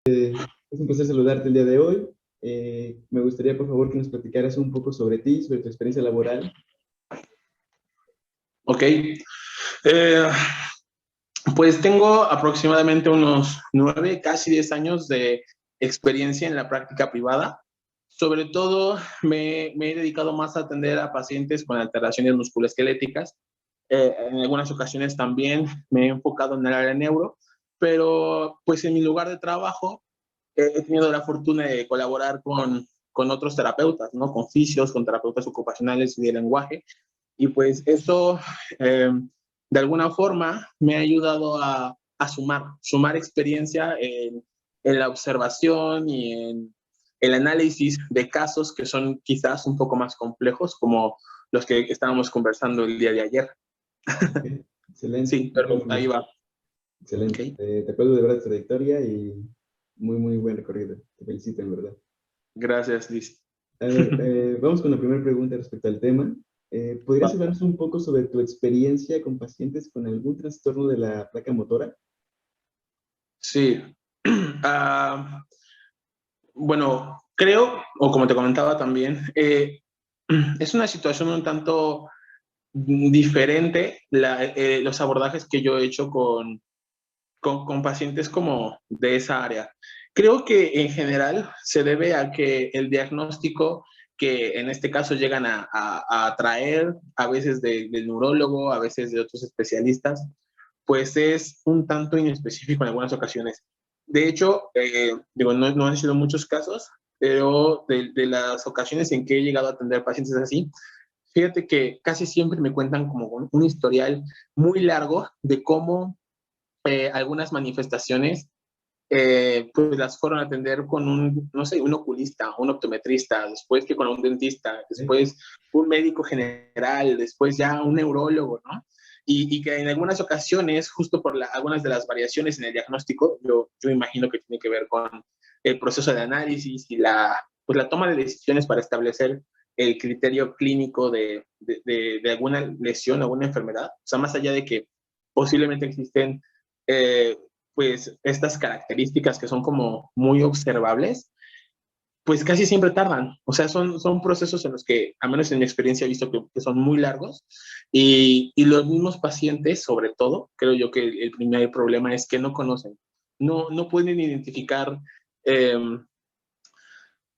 Es un placer saludarte el día de hoy. Me gustaría, por favor, que nos platicaras un poco sobre ti, sobre tu experiencia laboral. Ok. Eh, pues tengo aproximadamente unos 9, casi 10 años de experiencia en la práctica privada. Sobre todo me he dedicado más a atender a pacientes con alteraciones musculoesqueléticas. En algunas ocasiones también me he enfocado en el área neuro, pero pues en mi lugar de trabajo he tenido la fortuna de colaborar con otros terapeutas, ¿no? Con fisios, con terapeutas ocupacionales y de lenguaje. Y pues eso, de alguna forma, me ha ayudado a sumar experiencia en la observación y en el análisis de casos que son quizás un poco más complejos, como los que estábamos conversando el día de ayer. Ok, excelente. Sí, pero ahí va. Excelente. Okay. Te aplaudo de verdad tu trayectoria y muy, muy buen recorrido. Te felicito, en verdad. Gracias, Liz. A ver, vamos con la primera pregunta respecto al tema. ¿Podrías hablarnos un poco sobre tu experiencia con pacientes con algún trastorno de la placa motora? Sí. Ah, bueno, creo, o como te comentaba también, es una situación un tanto diferente los abordajes que yo he hecho con pacientes como de esa área. Creo que en general se debe a que el diagnóstico que en este caso llegan a traer, a veces del neurólogo, a veces de otros especialistas, pues es un tanto inespecífico en algunas ocasiones. De hecho, digo, no han sido muchos casos, pero de las ocasiones en que he llegado a atender pacientes así, fíjate que casi siempre me cuentan como un historial muy largo de cómo algunas manifestaciones pues las fueron a atender con no sé, un oculista, un optometrista, después que con un dentista, Sí. después un médico general, después ya un neurólogo, ¿no? Y que en algunas ocasiones, justo por algunas de las variaciones en el diagnóstico, yo imagino que tiene que ver con el proceso de análisis y pues la toma de decisiones para establecer el criterio clínico de alguna lesión, alguna enfermedad. O sea, más allá de que posiblemente existen eh, pues estas características que son como muy observables, pues casi siempre tardan. O sea, son procesos en los que, al menos en mi experiencia, he visto que son muy largos y los mismos pacientes, sobre todo, creo yo que el primer problema es que no conocen, no pueden identificar eh,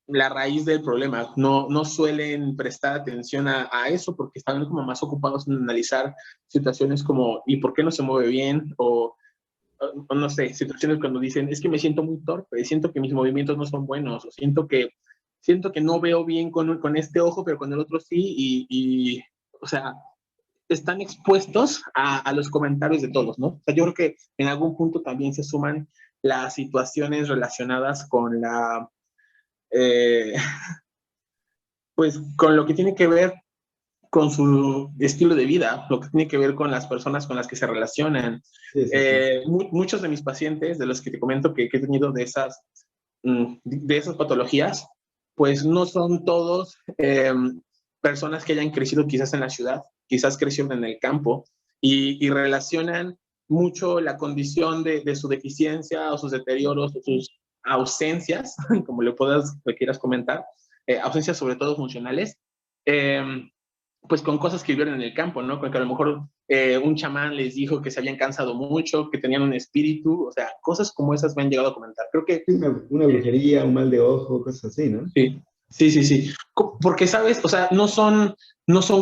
la raíz del problema, no suelen prestar atención a eso porque están como más ocupados en analizar situaciones como ¿y por qué no se mueve bien? O no sé, situaciones cuando dicen, es que me siento muy torpe, siento que mis movimientos no son buenos, o siento que no veo bien con este ojo, pero con el otro sí, o sea, están expuestos a los comentarios de todos, ¿no? O sea, yo creo que en algún punto también se suman las situaciones relacionadas con eh, pues, con lo que tiene que ver con su estilo de vida, lo que tiene que ver con las personas con las que se relacionan. Sí, sí, sí. Muchos de mis pacientes, de los que te comento que he tenido de esas patologías, pues no son todos personas que hayan crecido quizás en la ciudad, quizás crecieron en el campo y relacionan mucho la condición de su deficiencia o sus deterioros o sus ausencias, como le quieras comentar, ausencias sobre todo funcionales, eh, pues con cosas que vivieron en el campo, ¿no? Con que a lo mejor un chamán les dijo que se habían cansado mucho, que tenían un espíritu, o sea, cosas como esas me han llegado a comentar. Creo que Una brujería, un mal de ojo, cosas así, ¿no? sí, sí. Porque, ¿sabes? O sea, no son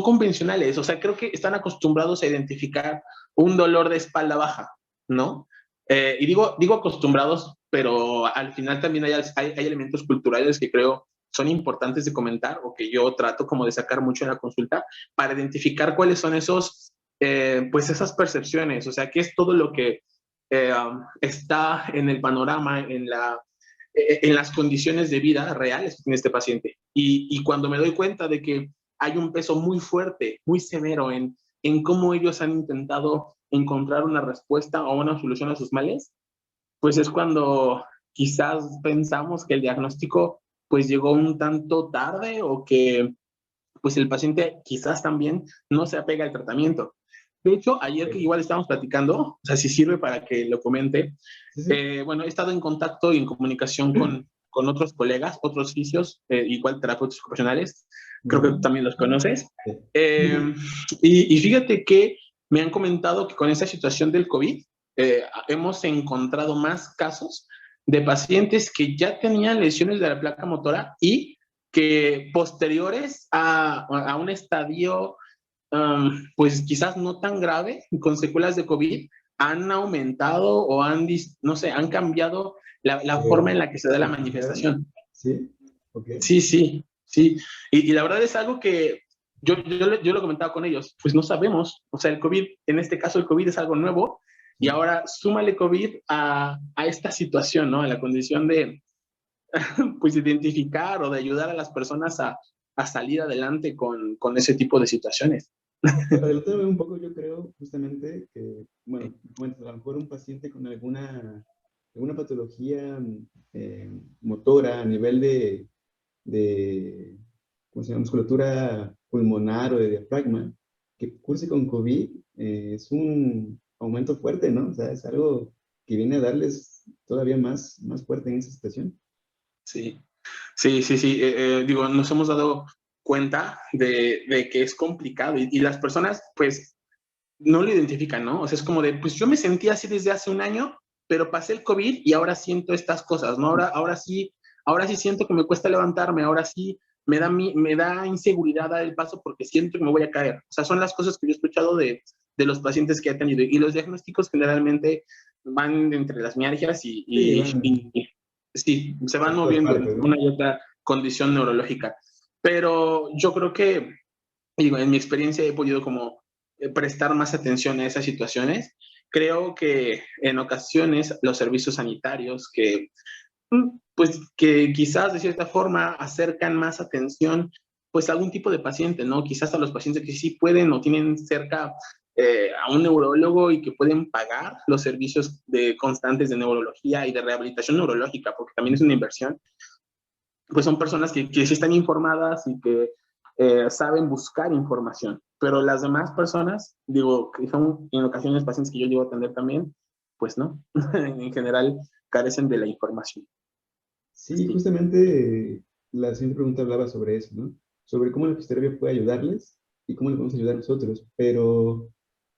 convencionales, o sea, creo que están acostumbrados a identificar un dolor de espalda baja, ¿no? Y digo acostumbrados, pero al final también hay elementos culturales que creo son importantes de comentar o que yo trato como de sacar mucho en la consulta para identificar cuáles son pues esas percepciones, o sea, qué es todo lo que está en el panorama, en las condiciones de vida reales que tiene este paciente. Y cuando me doy cuenta de que hay un peso muy fuerte, muy severo en cómo ellos han intentado encontrar una respuesta o una solución a sus males, pues es cuando quizás pensamos que el diagnóstico pues llegó un tanto tarde o que pues el paciente quizás también no se apega al tratamiento. De hecho, ayer que igual estábamos platicando, o sea, si sirve para que lo comente, Sí, sí. bueno, he estado en contacto y en comunicación con otros colegas, otros fisios, igual terapeutas profesionales, creo que tú Ujú. también los conoces, Sí. eh, y fíjate que me han comentado que con esta situación del COVID hemos encontrado más casos de pacientes que ya tenían lesiones de la placa motora y que posteriores a un estadio pues quizás no tan grave, con secuelas de COVID, han aumentado o no sé, han cambiado la forma en la que se da la ¿Identificaron? manifestación. Sí, ok. Sí, sí, sí. Y la verdad es algo que yo lo comentaba con ellos, pues no sabemos. O sea, el COVID, en este caso el COVID es algo nuevo y Sí. ahora súmale COVID a esta situación, ¿no? A la condición de, pues, identificar o de ayudar a las personas a salir adelante con ese tipo de situaciones. Adelantándome un poco, yo creo justamente que, bueno, a lo mejor un paciente con alguna patología motora a nivel de, ¿cómo se llama? Musculatura pulmonar o de diafragma, que curse con COVID, es un aumento fuerte, ¿no? O sea, es algo que viene a darles todavía más fuerte en esa situación. Sí, sí, sí, sí. Digo, nos hemos dado cuenta de que es complicado y las personas, pues, no lo identifican, ¿no? O sea, es como de, pues yo me sentía así desde hace un año, pero pasé el COVID y ahora siento estas cosas, ¿no? Ahora sí siento que me cuesta levantarme, ahora sí me da inseguridad dar el paso porque siento que me voy a caer. O sea, son las cosas que yo he escuchado de los pacientes que he tenido. Y los diagnósticos generalmente van entre las mialgias Sí, van y sí, se van por todas moviendo partes, entre ¿no? una y otra condición neurológica. Pero yo creo que, digo, en mi experiencia he podido como prestar más atención a esas situaciones. Creo que en ocasiones los servicios sanitarios pues que quizás de cierta forma acercan más atención pues a algún tipo de paciente, ¿no? Quizás a los pacientes que sí pueden o tienen cerca a un neurólogo y que pueden pagar los servicios constantes de neurología y de rehabilitación neurológica, porque también es una inversión, pues son personas que sí están informadas y que saben buscar información. Pero las demás personas, digo, que son en ocasiones pacientes que yo llevo a atender también, pues no, en general carecen de la información. Sí, Sí. justamente la siguiente pregunta hablaba sobre eso, ¿no? Sobre cómo la fisioterapia puede ayudarles y cómo le podemos ayudar nosotros. Pero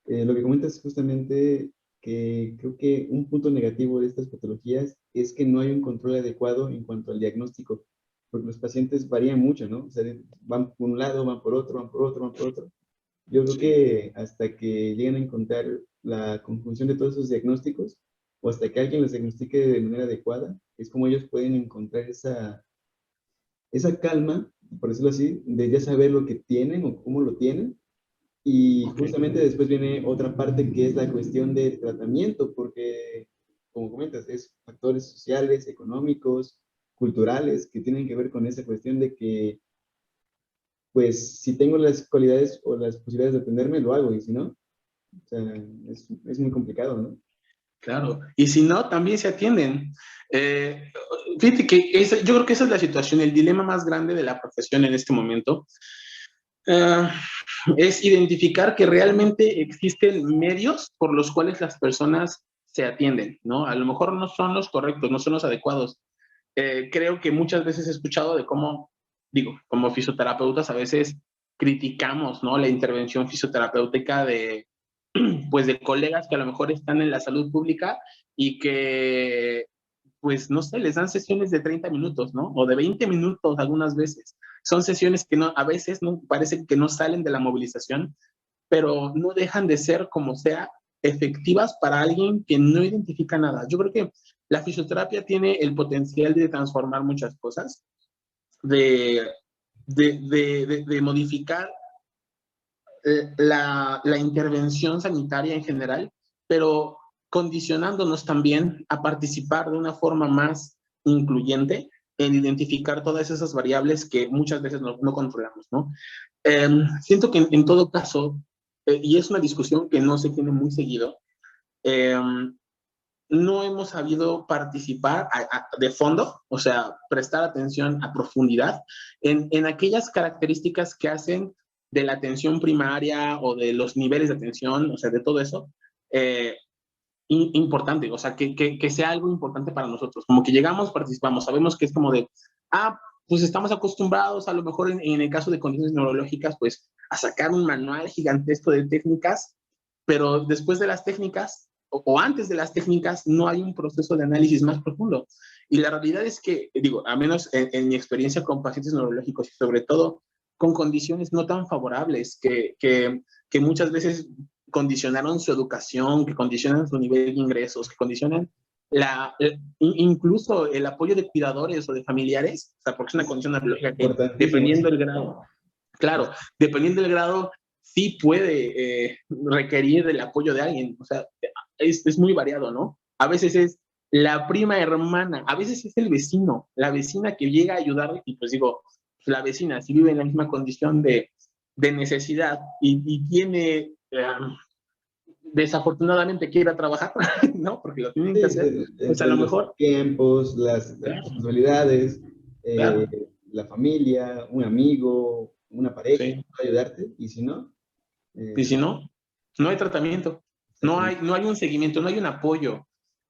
lo que comentas justamente que creo que un punto negativo de estas patologías es que no hay un control adecuado en cuanto al diagnóstico, porque los pacientes varían mucho, ¿no? O sea, van por un lado, van por otro, van por otro, van por otro. Yo creo Sí. que hasta que lleguen a encontrar la conjunción de todos esos diagnósticos, o hasta que alguien los diagnostique de manera adecuada, es como ellos pueden encontrar esa calma, por decirlo así, de ya saber lo que tienen o cómo lo tienen. Y Ok. justamente después viene otra parte que es la cuestión del tratamiento, porque, como comentas, es factores sociales, económicos, culturales, que tienen que ver con esa cuestión de que, pues, si tengo las cualidades o las posibilidades de atenderme, lo hago, y si no, o sea, es muy complicado, ¿no? Claro, y si no, también se atienden. Eh, Fíjate que yo creo que esa es la situación, el dilema más grande de la profesión en este momento, eh, es identificar que realmente existen medios por los cuales las personas se atienden, ¿no? A lo mejor no son los correctos, no son los adecuados. Creo que muchas veces he escuchado de cómo, digo, como fisioterapeutas a veces criticamos, ¿no? La intervención fisioterapéutica pues de colegas que a lo mejor están en la salud pública y que, pues, no sé, les dan sesiones de 30 minutos, ¿no? O de 20 minutos algunas veces. Son sesiones que no, a veces no, parece que no salen de la movilización, pero no dejan de ser como sea efectivas para alguien que no identifica nada. Yo creo que la fisioterapia tiene el potencial de transformar muchas cosas, de, de modificar la intervención sanitaria en general, pero condicionándonos también a participar de una forma más incluyente en identificar todas esas variables que muchas veces no controlamos, ¿no? Siento que en todo caso, y es una discusión que no se tiene muy seguido, eh, no hemos sabido participar de fondo, o sea, prestar atención a profundidad en aquellas características que hacen de la atención primaria o de los niveles de atención, o sea, de todo eso, importante, o sea, que sea algo importante para nosotros, como que llegamos, participamos, sabemos que es como de, pues estamos acostumbrados a lo mejor en el caso de condiciones neurológicas, pues a sacar un manual gigantesco de técnicas, pero después de las técnicas o antes de las técnicas no hay un proceso de análisis más profundo. Y la realidad es que, digo, a menos en mi experiencia con pacientes neurológicos y sobre todo con condiciones no tan favorables que muchas veces condicionaron su educación, que condicionan su nivel de ingresos, que condicionan incluso el apoyo de cuidadores o de familiares, o sea, porque es una condición neurológica que dependiendo del grado, claro, dependiendo del grado, sí puede requerir el apoyo de alguien, o sea, es muy variado, ¿no? A veces es la prima hermana, a veces es el vecino, la vecina que llega a ayudarle, y pues digo, la vecina, si vive en la misma condición de necesidad y tiene, desafortunadamente quiere ir a trabajar, ¿no? Porque lo tienen que hacer, pues a Entre lo los mejor. tiempos, las Claro, responsabilidades, claro, la familia, un amigo, una pareja, sí. puede ayudarte, y si no, Y si no, no hay tratamiento, exactamente. no hay un seguimiento, no hay un apoyo.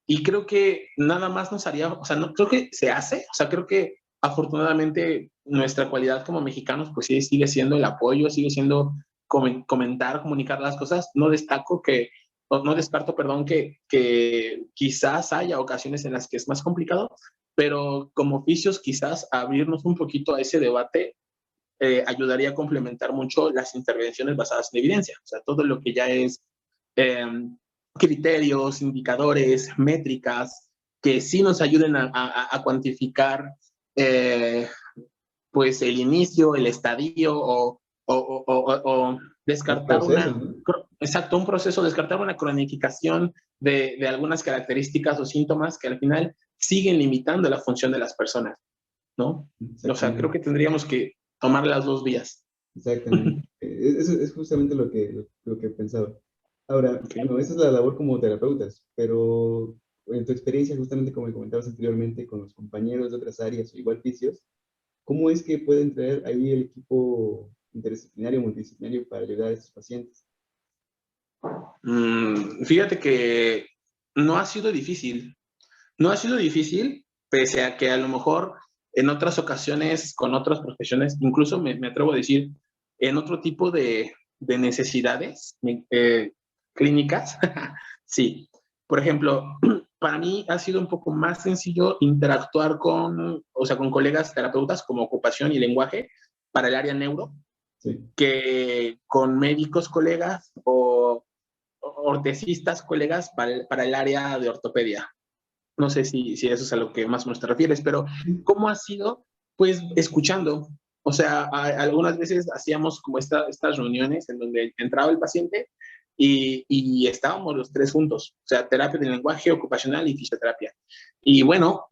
Y creo que nada más nos haría, o sea, no, creo que se hace, o sea, creo que afortunadamente nuestra cualidad como mexicanos, pues sí, sigue siendo el apoyo, sigue siendo comentar, comunicar las cosas. No destaco que, o no descarto, perdón, que quizás haya ocasiones en las que es más complicado, pero como oficios quizás abrirnos un poquito a ese debate ayudaría a complementar mucho las intervenciones basadas en evidencia. O sea, todo lo que ya es eh, criterios, indicadores, métricas, que sí nos ayuden a cuantificar eh, pues el inicio, el estadio o El descartar proceso, una, ¿no? exacto, un proceso, descartar una cronificación de algunas características o síntomas que al final siguen limitando la función de las personas, ¿no? O sea, creo Exactamente, que tendríamos que tomar las dos vías. exactamente. Eso es justamente lo que pensaba. Ahora, Okay. bueno, esa es la labor como terapeutas, pero en tu experiencia, justamente como me comentabas anteriormente, con los compañeros de otras áreas o igual fisios, ¿cómo es que pueden traer ahí el equipo interdisciplinario, multidisciplinario para ayudar a estos pacientes? Fíjate que no ha sido difícil. No ha sido difícil, pese a que a lo mejor en otras ocasiones, con otras profesiones, incluso me atrevo a decir, en otro tipo de necesidades clínicas, sí. Por ejemplo, para mí ha sido un poco más sencillo interactuar con, o sea, con colegas terapeutas como ocupación y lenguaje para el área neuro, Sí. que con médicos colegas o ortesistas colegas para el área de ortopedia. No sé si eso es a lo que más o menos te refieres, pero ¿cómo ha sido? Pues escuchando. O sea, algunas veces hacíamos como estas reuniones en donde entraba el paciente y estábamos los tres juntos, o sea, terapia de lenguaje ocupacional y fisioterapia. Y bueno,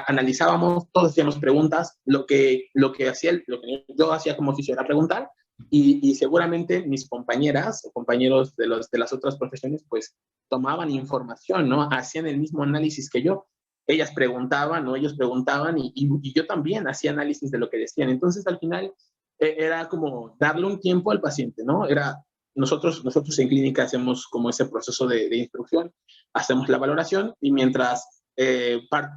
analizábamos, todos hacíamos preguntas, lo que yo hacía como fisio era preguntar y seguramente mis compañeras o compañeros de las otras profesiones, pues tomaban información, ¿no? Hacían el mismo análisis que yo. Ellas preguntaban, ¿no? Ellos preguntaban y yo también hacía análisis de lo que decían. Entonces, al final, era como darle un tiempo al paciente, ¿no? Nosotros en clínica hacemos como ese proceso de instrucción, hacemos la valoración y mientras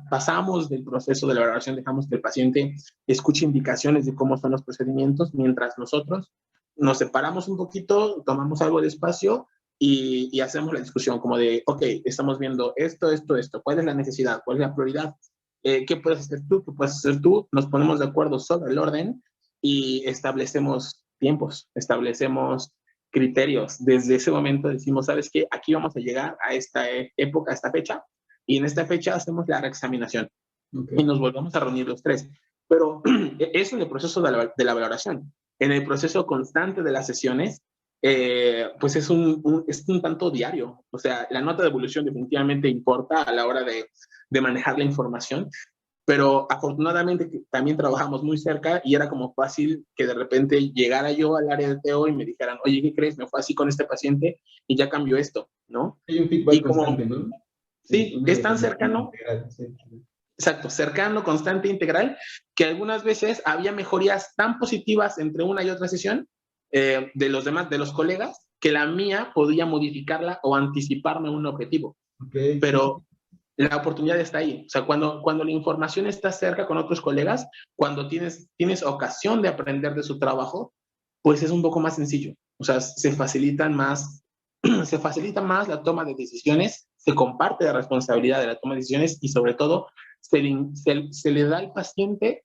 pasamos del proceso de la valoración, dejamos que el paciente escuche indicaciones de cómo son los procedimientos, mientras nosotros nos separamos un poquito, tomamos algo de espacio y hacemos la discusión como de, ok, estamos viendo esto, ¿cuál es la necesidad? ¿Cuál es la prioridad? ¿Qué puedes hacer tú? ¿Qué puedes hacer tú? Nos ponemos de acuerdo sobre el orden y establecemos tiempos, establecemos criterios. Desde ese momento decimos, ¿sabes qué? Aquí vamos a llegar a esta época, a esta fecha, y en esta fecha hacemos la reexaminación y Ok. nos volvemos a reunir los tres. Pero eso en el proceso de la valoración. En el proceso constante de las sesiones, pues es un tanto diario. O sea, la nota de evolución definitivamente importa a la hora de manejar la información, pero afortunadamente también trabajamos muy cerca y era como fácil que de repente llegara yo al área de TO y me dijeran, oye, ¿qué crees? Me fue así con este paciente y ya cambió esto, ¿no? Hay un feedback Y constante, como, ¿no? sí, Una es tan retroalimentación cercano, integral, sí. exacto, cercano, constante, integral, que algunas veces había mejorías tan positivas entre una y otra sesión de los demás, de los colegas, que la mía podía modificarla o anticiparme un objetivo. Okay, pero la oportunidad está ahí. O sea, cuando la información está cerca con otros colegas, cuando tienes ocasión de aprender de su trabajo, pues es un poco más sencillo. O sea, se facilita más la toma de decisiones, se comparte la responsabilidad de la toma de decisiones y sobre todo se le da al paciente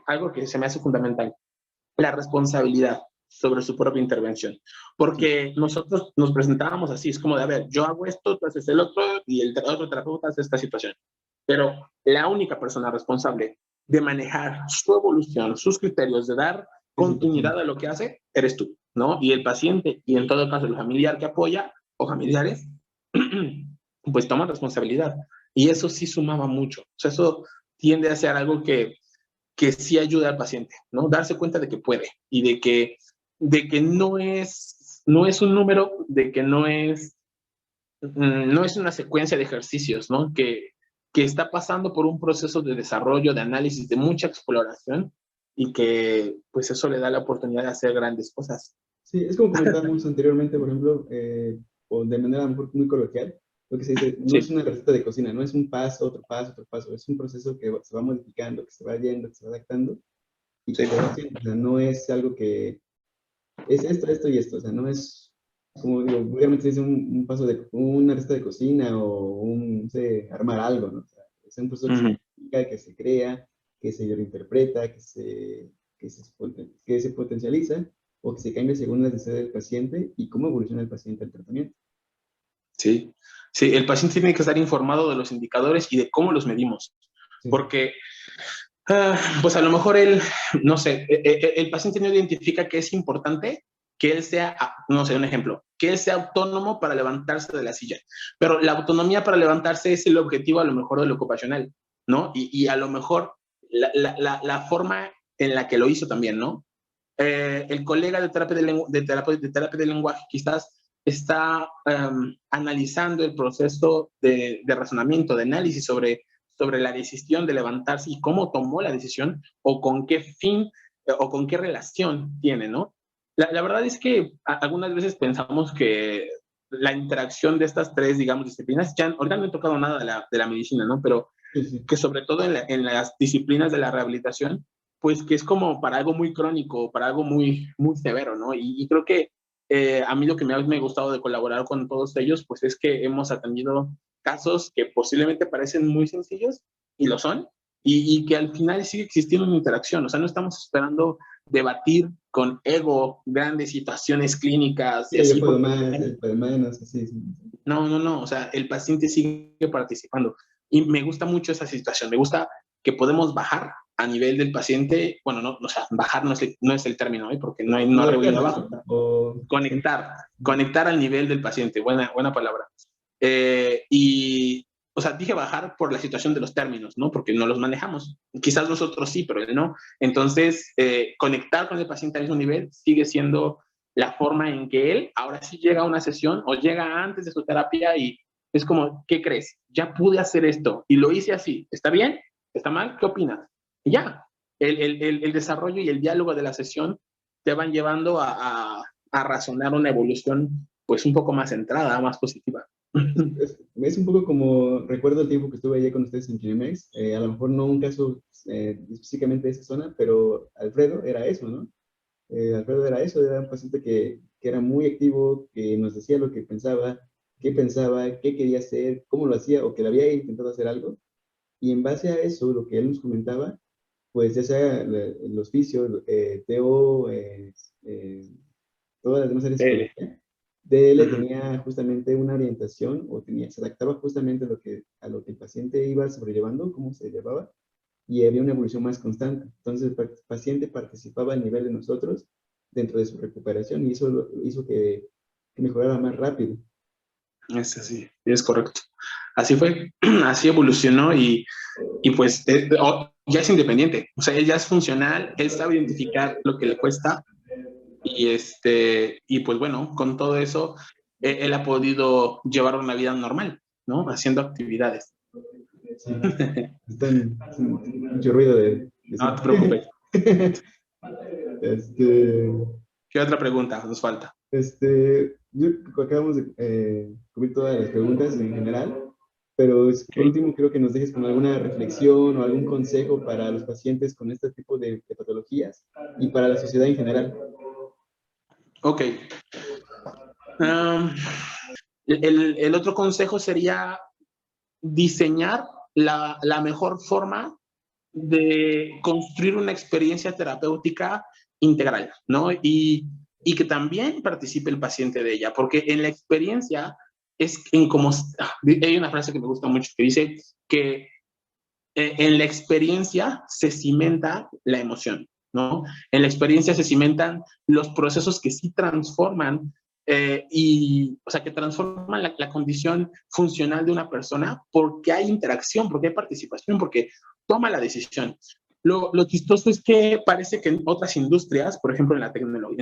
algo que se me hace fundamental, la responsabilidad sobre su propia intervención. Porque nosotros nos presentábamos así, es como de, a ver, yo hago esto, tú haces el otro y el otro terapeuta hace esta situación. Pero la única persona responsable de manejar su evolución, sus criterios, de dar continuidad a lo que hace, eres tú, ¿no? Y el paciente, y en todo caso el familiar que apoya, o familiares, pues toman responsabilidad. Y eso sí sumaba mucho. O sea, eso tiende a ser algo que sí ayuda al paciente, ¿no? Darse cuenta de que puede y de que no es un número, de que no es una secuencia de ejercicios, ¿no? Que está pasando por un proceso de desarrollo, de análisis, de mucha exploración y que pues eso le da la oportunidad de hacer grandes cosas. Sí, es como comentábamos anteriormente, por ejemplo, o de manera a lo mejor muy coloquial, lo que se dice, no es Sí. una receta de cocina, no es un paso, otro paso, es un proceso que se va modificando, que se va yendo, que se va adaptando y que Sí. se va haciendo. O sea, no es algo que es esto y esto, o sea, no es, como digo, vulgarmente se dice un paso de una receta de cocina o no sé, armar algo, ¿no? O sea, es un proceso que se Uh-huh. modifica, que se crea, que se reinterpreta, que se potencializa o que se cambia según las necesidades del paciente y cómo evoluciona el paciente al tratamiento. Sí. Sí, el paciente tiene que estar informado de los indicadores y de cómo los medimos, Sí, porque pues a lo mejor no sé, el paciente no identifica que es importante que él sea, no sé, un ejemplo, que él sea autónomo para levantarse de la silla, pero la autonomía para levantarse es el objetivo a lo mejor del ocupacional, ¿no? Y a lo mejor la forma en la que lo hizo también, ¿no? El colega de terapia de lenguaje quizás está analizando el proceso de razonamiento, de análisis sobre la decisión de levantarse y cómo tomó la decisión o con qué fin o con qué relación tiene, ¿no? La verdad es que algunas veces pensamos que la interacción de estas tres, digamos, disciplinas, ya ahorita no he tocado nada de la medicina, ¿no? Pero sí, sí. que sobre todo en las disciplinas de la rehabilitación, pues que es como para algo muy crónico, para algo muy, muy severo, ¿no? Y creo que a mí lo que me ha gustado de colaborar con todos ellos, pues es que hemos atendido casos que posiblemente parecen muy sencillos, y lo son, y que al final sigue existiendo una interacción, o sea, no estamos esperando debatir con ego grandes situaciones clínicas y Sí, yo así, puedo porque más, él puede menos, así, sí. no, o sea, el paciente sigue participando. Y me gusta mucho esa situación, me gusta que podemos bajar a nivel del paciente, bueno, no, o sea, bajar no es el término, ¿eh? Porque no arriba y no Comunicarse, abajo. ¿no? O, sí. Conectar al nivel del paciente, buena palabra. Y, o sea, dije bajar por la situación de los términos, ¿no? Porque no los manejamos. Quizás nosotros sí, pero él no. Entonces, conectar con el paciente al mismo nivel sigue siendo la forma en que él ahora sí llega a una sesión o llega antes de su terapia y es como, ¿qué crees? Ya pude hacer esto y lo hice así. ¿Está bien? ¿Está mal? ¿Qué opinas? Y ya, el desarrollo y el diálogo de la sesión te van llevando a razonar una evolución pues un poco más centrada, más positiva. Es un poco como, recuerdo el tiempo que estuve allá con ustedes en Kinemex, a lo mejor no un caso específicamente de esa zona, pero Alfredo era eso, ¿no? Alfredo era eso, era un paciente que era muy activo, que nos decía lo que pensaba, qué pensaba, qué quería hacer, cómo lo hacía o que le había intentado hacer algo. Y en base a eso, lo que él nos comentaba, pues ya sea los fisios, TO, todas las demás áreas de Dele. psicología, DL Uh-huh. tenía justamente una orientación o se adaptaba justamente a lo que el paciente iba sobrellevando, cómo se llevaba, y había una evolución más constante. Entonces el paciente participaba a nivel de nosotros dentro de su recuperación y eso hizo que mejorara más rápido. Es así, es correcto. Así fue, así evolucionó y pues ya es independiente, o sea, él ya es funcional, él sabe identificar lo que le cuesta y pues bueno, con todo eso, él ha podido llevar una vida normal, ¿no? Haciendo actividades. Sí, mucho ruido de No sí. te preocupes. Este, ¿Qué otra pregunta nos falta? Yo acabamos de cubrir todas las preguntas en general, pero por Ok. último creo que nos dejes con alguna reflexión o algún consejo para los pacientes con este tipo de patologías y para la sociedad en general. Ok. Um, el otro consejo sería diseñar la mejor forma de construir una experiencia terapéutica integral, ¿no? Y que también participe el paciente de ella, porque en la experiencia es en como, hay una frase que me gusta mucho que dice que en la experiencia se cimenta la emoción, ¿no? En la experiencia se cimentan los procesos que sí transforman o sea, que transforman la condición funcional de una persona porque hay interacción, porque hay participación, porque toma la decisión. Lo chistoso es que parece que en otras industrias, por ejemplo en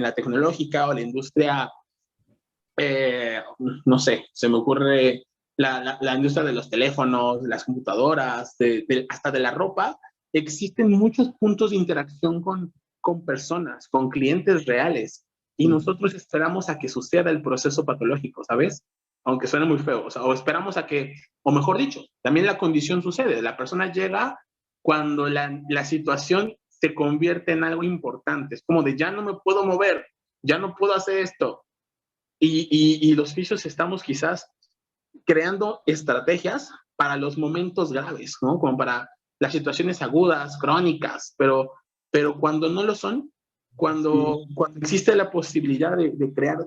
la tecnológica o la industria no sé, se me ocurre la industria de los teléfonos, las computadoras, hasta de la ropa, existen muchos puntos de interacción con personas, con clientes reales, y Sí, nosotros esperamos a que suceda el proceso patológico, ¿sabes? Aunque suene muy feo, o esperamos a que, o mejor dicho, también la condición sucede, la persona llega cuando la situación se convierte en algo importante, es como de ya no me puedo mover, ya no puedo hacer esto, y los fisios estamos quizás creando estrategias para los momentos graves, ¿no? Como para las situaciones agudas, crónicas, pero cuando no lo son, sí, cuando existe la posibilidad de crear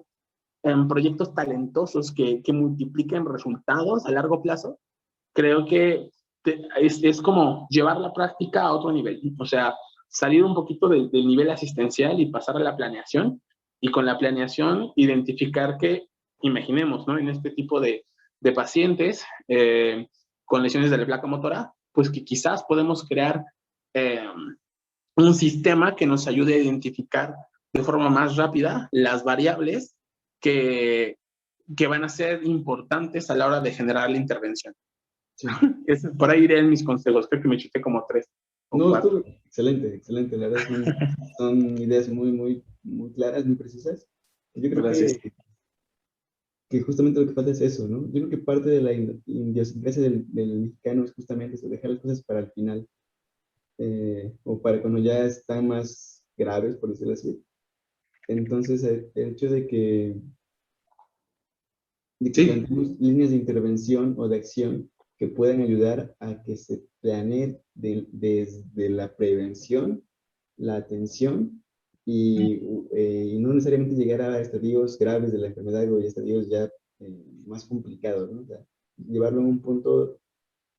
proyectos talentosos que multipliquen resultados a largo plazo, creo que es como llevar la práctica a otro nivel. O sea, salir un poquito del nivel asistencial y pasar a la planeación. Y con la planeación identificar que, imaginemos, ¿no? En este tipo de pacientes con lesiones de la placa motora, pues que quizás podemos crear eh, un sistema que nos ayude a identificar de forma más rápida las variables que, que van a ser importantes a la hora de generar la intervención. sí. Por ahí iré en mis consejos, creo que me chuté como 3 o 4. No, excelente, excelente. La verdad son ideas muy, muy, muy claras, muy precisas. Yo creo Gracias. que justamente lo que falta es eso, ¿no? Yo creo que parte de la idiosincrasia del mexicano es justamente eso, dejar las cosas para el final, o para cuando ya están más graves, por decirlo así. Entonces, el hecho de que Sí, planteemos líneas de intervención o de acción que puedan ayudar a que se planee desde la prevención, la atención y no necesariamente llegar a estadios graves de la enfermedad o estadios ya más complicados, ¿no? O sea, llevarlo a un punto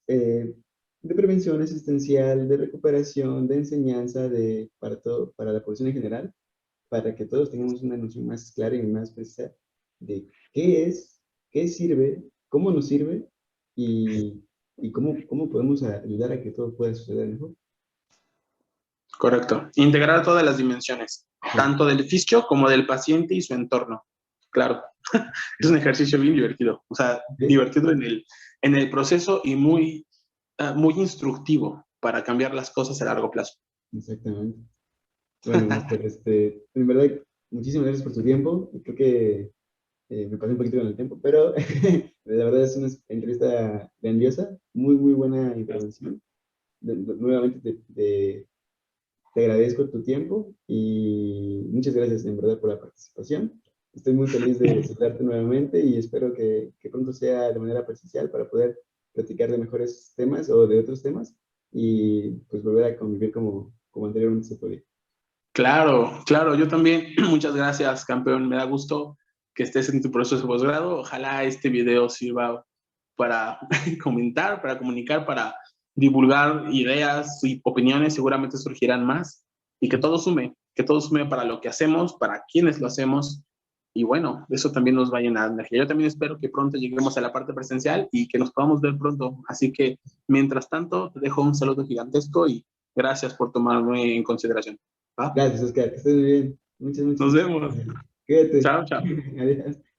eh, de prevención asistencial, de recuperación, de enseñanza para todo, para la población en general, para que todos tengamos una noción más clara y más precisa de qué es, qué sirve, cómo nos sirve y, y cómo podemos ayudar a que todo pueda suceder mejor. correcto. Integrar todas las dimensiones, Sí, tanto del fisio como del paciente y su entorno. Claro, es un ejercicio bien divertido, o sea, ¿sí? divertido en el proceso y muy, muy instructivo para cambiar las cosas a largo plazo. Exactamente. Bueno, Master, en verdad, muchísimas gracias por tu tiempo. Creo que me pasé un poquito con el tiempo, pero la verdad es una entrevista grandiosa, muy, muy buena intervención. Nuevamente te agradezco tu tiempo y muchas gracias en verdad por la participación. Estoy muy feliz de saludarte nuevamente y espero que pronto sea de manera presencial para poder platicar de mejores temas o de otros temas y pues volver a convivir como anteriormente se podía. Claro, claro, yo también. Muchas gracias, campeón. Me da gusto que estés en tu proceso de posgrado. Ojalá este video sirva para comentar, para comunicar, para divulgar ideas y opiniones. Seguramente surgirán más y que todo sume para lo que hacemos, para quienes lo hacemos. Y bueno, eso también nos va a llenar de energía. Yo también espero que pronto lleguemos a la parte presencial y que nos podamos ver pronto. Así que, mientras tanto, te dejo un saludo gigantesco y gracias por tomarme en consideración. ¿Va? Gracias, Oscar, que estés muy bien. Muchas, muchas, Nos muchas vemos. gracias. Cuídate. Chao, chao. Adiós.